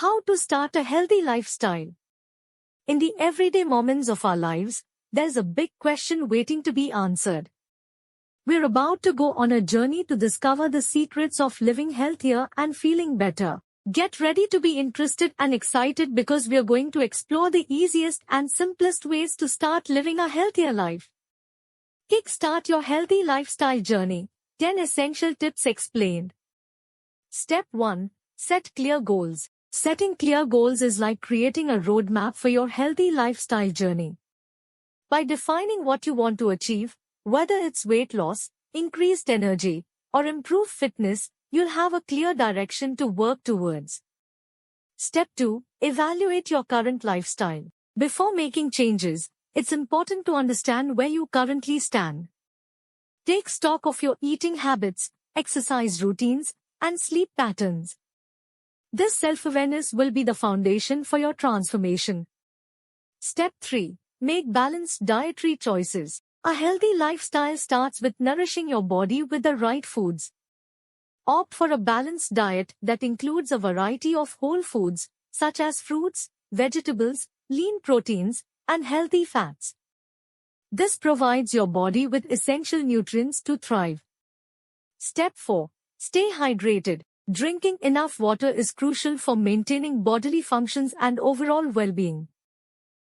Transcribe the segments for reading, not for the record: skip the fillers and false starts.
How to start a healthy lifestyle. In the everyday moments of our lives, there's a big question waiting to be answered. We're about to go on a journey to discover the secrets of living healthier and feeling better. Get ready to be interested and excited because we're going to explore the easiest and simplest ways to start living a healthier life. Kickstart your healthy lifestyle journey. 10 essential tips explained. Step 1. Set clear goals. Setting clear goals is like creating a roadmap for your healthy lifestyle journey. By defining what you want to achieve, whether it's weight loss, increased energy, or improved fitness, you'll have a clear direction to work towards. Step 2. Evaluate your current lifestyle. Before making changes, it's important to understand where you currently stand. Take stock of your eating habits, exercise routines, and sleep patterns. This self-awareness will be the foundation for your transformation. Step 3. Make balanced dietary choices. A healthy lifestyle starts with nourishing your body with the right foods. Opt for a balanced diet that includes a variety of whole foods, such as fruits, vegetables, lean proteins, and healthy fats. This provides your body with essential nutrients to thrive. Step 4. Stay hydrated. Drinking enough water is crucial for maintaining bodily functions and overall well-being.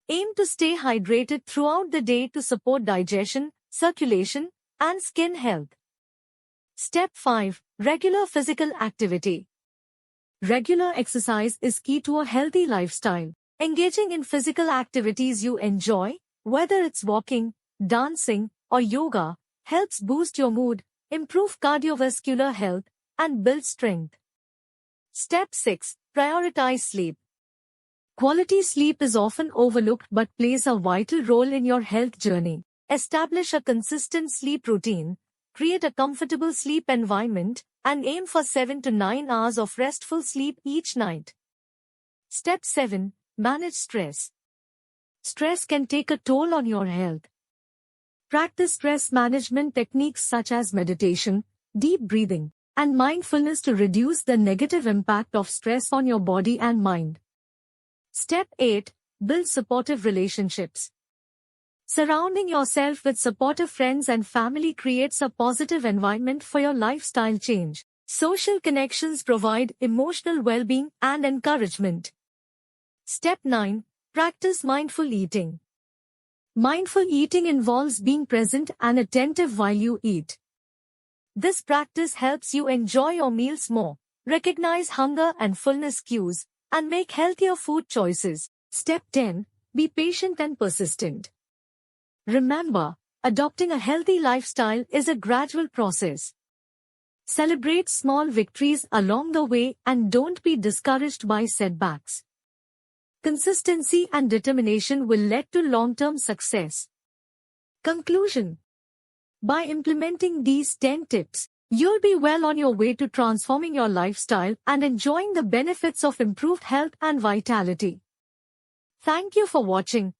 Aim to stay hydrated throughout the day to support digestion, circulation, and skin health. Step 5. Regular physical activity. Regular exercise is key to a healthy lifestyle. Engaging in physical activities you enjoy, whether it's walking, dancing, or yoga, helps boost your mood, improve cardiovascular health, and build strength. Step 6. Prioritize sleep. Quality sleep is often overlooked but plays a vital role in your health journey. Establish a consistent sleep routine, create a comfortable sleep environment, and aim for 7 to 9 hours of restful sleep each night. Step 7. Manage stress. Stress can take a toll on your health. Practice stress management techniques such as meditation, deep breathing, and mindfulness to reduce the negative impact of stress on your body and mind. Step 8. Build supportive relationships. Surrounding yourself with supportive friends and family creates a positive environment for your lifestyle change. Social connections provide emotional well-being and encouragement. Step 9. Practice mindful eating. Mindful eating involves being present and attentive while you eat. This practice helps you enjoy your meals more, recognize hunger and fullness cues, and make healthier food choices. Step 10. Be patient and persistent. Remember, adopting a healthy lifestyle is a gradual process. Celebrate small victories along the way and don't be discouraged by setbacks. Consistency and determination will lead to long-term success. Conclusion. By implementing these 10 tips, you'll be well on your way to transforming your lifestyle and enjoying the benefits of improved health and vitality. Thank you for watching.